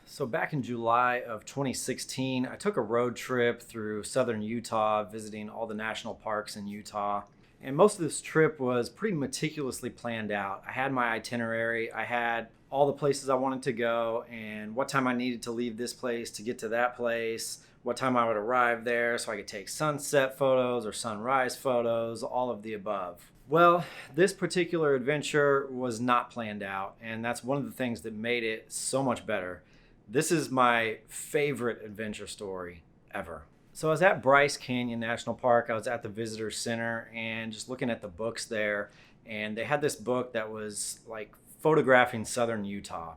So back in July of 2016, I took a road trip through southern Utah, visiting all the national parks in Utah. And most of this trip was pretty meticulously planned out. I had my itinerary, I had all the places I wanted to go, and what time I needed to leave this place to get to that place, what time I would arrive there so I could take sunset photos or sunrise photos, all of the above. Well, this particular adventure was not planned out, and that's one of the things that made it so much better. This is my favorite adventure story ever. So I was at Bryce Canyon National Park. I was at the visitor center and just looking at the books there. And they had this book that was like photographing southern Utah.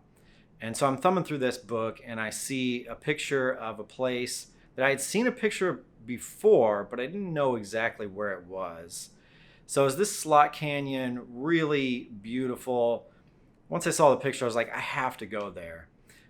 And so I'm thumbing through this book and I see a picture of a place that I had seen a picture before, but I didn't know exactly where it was. So is this slot canyon really beautiful? Once I saw the picture, I was like, I have to go there.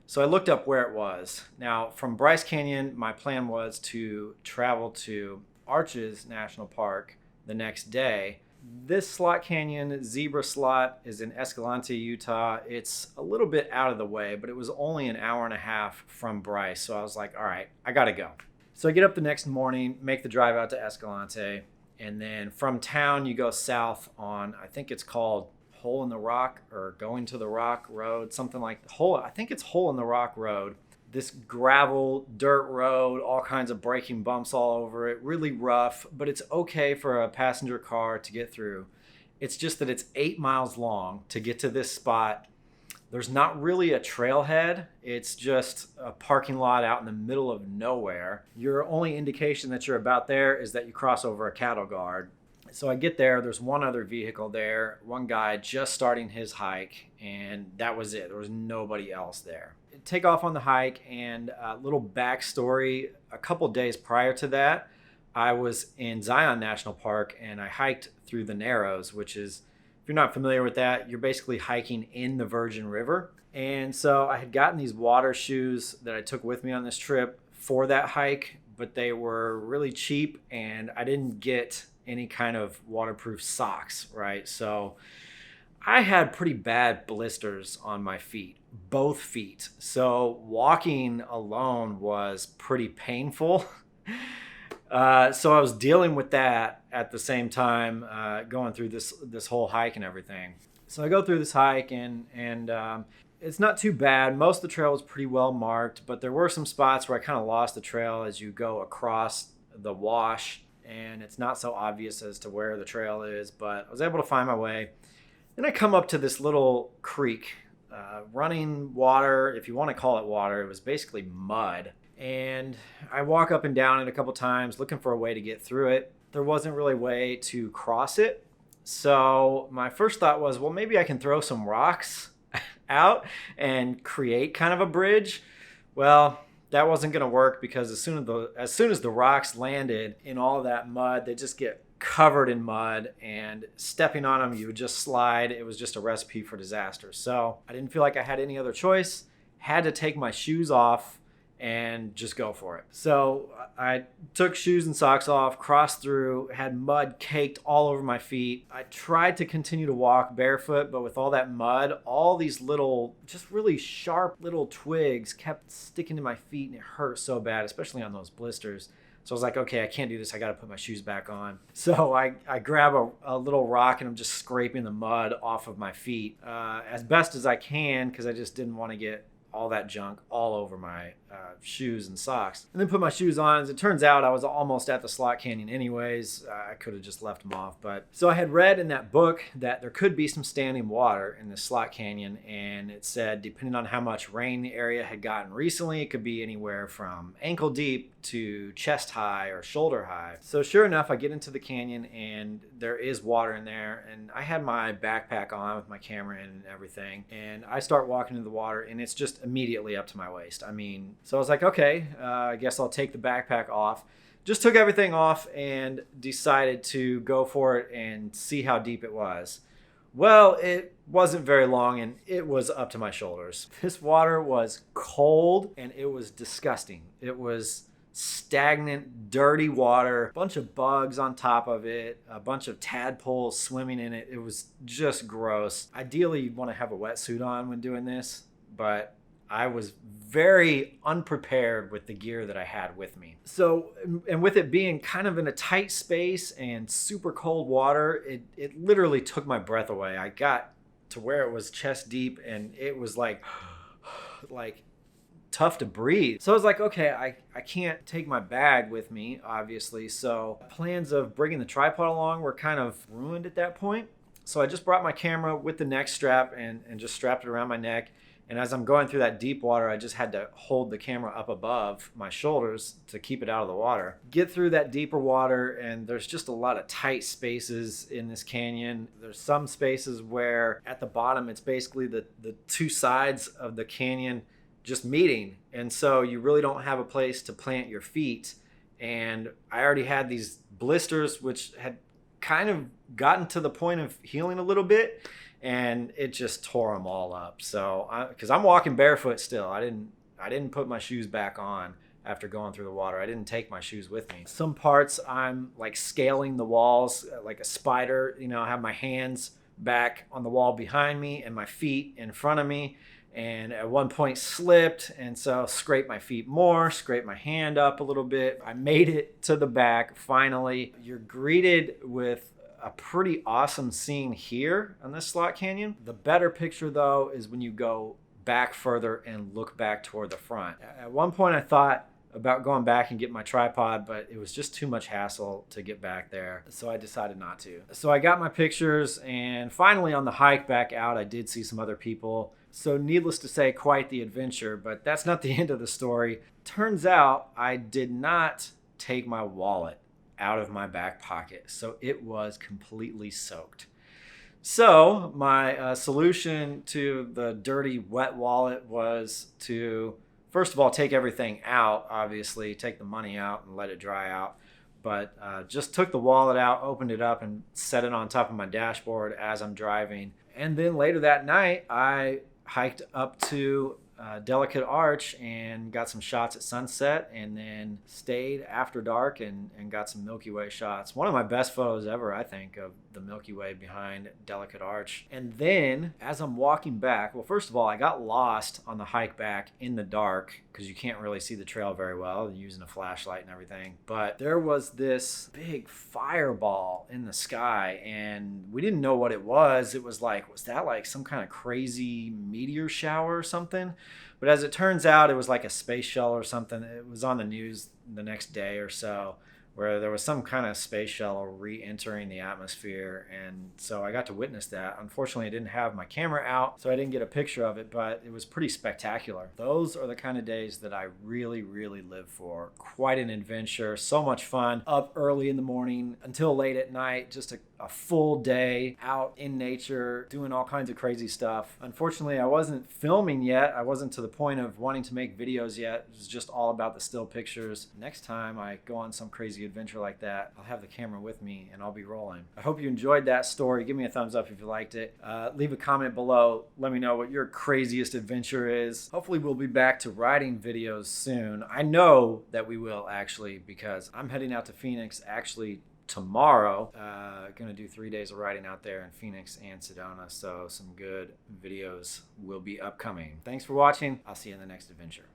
So I looked up where it was. Now, from Bryce Canyon, my plan was to travel to Arches National Park the next day. This slot canyon, Zebra Slot, is in Escalante, Utah. It's a little bit out of the way, but it was only an hour and a half from Bryce. So I was like, all right, I gotta go. So I get up the next morning, make the drive out to Escalante, and then from town, you go south on, I think it's called Hole in the Rock or Going to the Rock Road, something like I think it's Hole in the Rock Road. This gravel, dirt road, all kinds of braking bumps all over it, really rough, but it's okay for a passenger car to get through. It's just that it's 8 miles long to get to this spot. There's not really a trailhead. It's just a parking lot out in the middle of nowhere. Your only indication that you're about there is that you cross over a cattle guard. So I get there, there's one other vehicle there, one guy just starting his hike, and that was it. There was nobody else there. Take off on the hike, and a little backstory. A couple days prior to that, I was in Zion National Park, and I hiked through the Narrows, which is, if you're not familiar with that, you're basically hiking in the Virgin River. And so I had gotten these water shoes that I took with me on this trip for that hike, but they were really cheap, and I didn't get any kind of waterproof socks, right? So I had pretty bad blisters on my feet, both feet. So walking alone was pretty painful. So I was dealing with that at the same time, going through this whole hike and everything. So I go through this hike and it's not too bad. Most of the trail was pretty well marked, but there were some spots where I kind of lost the trail as you go across the wash, and it's not so obvious as to where the trail is, but I was able to find my way. Then I come up to this little creek, running water, if you want to call it water. It was basically mud. And I walk up and down it a couple times looking for a way to get through it. There wasn't really a way to cross it. So my first thought was, well, maybe I can throw some rocks out and create kind of a bridge. Well, that wasn't going to work because as soon as the rocks landed in all that mud, they just get covered in mud, and stepping on them, you would just slide. It was just a recipe for disaster. So I didn't feel like I had any other choice. Had to take my shoes off and just go for it. So I took shoes and socks off, crossed through, had mud caked all over my feet. I tried to continue to walk barefoot, but with all that mud, all these little, just really sharp little twigs kept sticking to my feet, and it hurt so bad, especially on those blisters. So I was like, okay, I can't do this. I got to put my shoes back on. So I grab a little rock and I'm just scraping the mud off of my feet as best as I can, because I just didn't want to get all that junk all over my shoes and socks. And then put my shoes on. As it turns out, I was almost at the slot canyon anyways. I could have just left them off. But so I had read in that book that there could be some standing water in the slot canyon. And it said, depending on how much rain the area had gotten recently, it could be anywhere from ankle deep to chest high or shoulder high. So sure enough, I get into the canyon and there is water in there. And I had my backpack on with my camera in and everything. And I start walking into the water and it's just immediately up to my waist. I mean, so I was like, okay, I guess I'll take the backpack off. Just took everything off and decided to go for it and see how deep it was. Well, it wasn't very long and it was up to my shoulders. This water was cold and it was disgusting. It was stagnant, dirty water, a bunch of bugs on top of it, a bunch of tadpoles swimming in it. It was just gross. Ideally, you'd want to have a wetsuit on when doing this, but I was very unprepared with the gear that I had with me. So, and with it being kind of in a tight space and super cold water, it literally took my breath away. I got to where it was chest deep and it was like tough to breathe. So I was like, okay, I can't take my bag with me, obviously. So plans of bringing the tripod along were kind of ruined at that point. So I just brought my camera with the neck strap and just strapped it around my neck. And as I'm going through that deep water, I just had to hold the camera up above my shoulders to keep it out of the water. Get through that deeper water, and there's just a lot of tight spaces in this canyon. There's some spaces where at the bottom, it's basically the two sides of the canyon just meeting. And so you really don't have a place to plant your feet. And I already had these blisters, which had kind of gotten to the point of healing a little bit, and it just tore them all up. So because I'm walking barefoot still, I didn't put my shoes back on after going through the water. I didn't take my shoes with me. Some parts I'm like scaling the walls like a spider. I have my hands back on the wall behind me and my feet in front of me, and at one point slipped, and so scraped my feet more, scraped my hand up a little bit. I made it to the back finally. You're greeted with a pretty awesome scene here on this slot canyon. The better picture though is when you go back further and look back toward the front. At one point I thought about going back and get my tripod, but it was just too much hassle to get back there, so I decided not to. So I got my pictures, and finally on the hike back out I did see some other people. So needless to say, quite the adventure, but that's not the end of the story. Turns out I did not take my wallet out of my back pocket, so it was completely soaked. So my solution to the dirty wet wallet was to first of all take everything out, obviously take the money out and let it dry out, but just took the wallet out, opened it up, and set it on top of my dashboard as I'm driving. And then later that night I hiked up to Delicate Arch and got some shots at sunset, and then stayed after dark and got some Milky Way shots. One of my best photos ever, I think, of the Milky Way behind Delicate Arch. And then as I'm walking back, well, first of all, I got lost on the hike back in the dark because you can't really see the trail very well using a flashlight and everything. But there was this big fireball in the sky, and we didn't know what it was. It was like, was that like some kind of crazy meteor shower or something? But as it turns out, it was like a space shuttle or something. It was on the news the next day or so, where there was some kind of space shuttle re-entering the atmosphere. And so I got to witness that. Unfortunately, I didn't have my camera out, so I didn't get a picture of it, but it was pretty spectacular. Those are the kind of days that I really, really live for. Quite an adventure, so much fun. Up early in the morning until late at night, just a full day out in nature, doing all kinds of crazy stuff. Unfortunately, I wasn't filming yet. I wasn't to the point of wanting to make videos yet. It was just all about the still pictures. Next time I go on some crazy adventure like that, I'll have the camera with me and I'll be rolling. I hope you enjoyed that story. Give me a thumbs up if you liked it. Leave a comment below. Let me know what your craziest adventure is. Hopefully we'll be back to riding videos soon. I know that we will, actually, because I'm heading out to Phoenix actually tomorrow. Gonna do 3 days of riding out there in Phoenix and Sedona, so some good videos will be upcoming. Thanks for watching. I'll see you in the next adventure.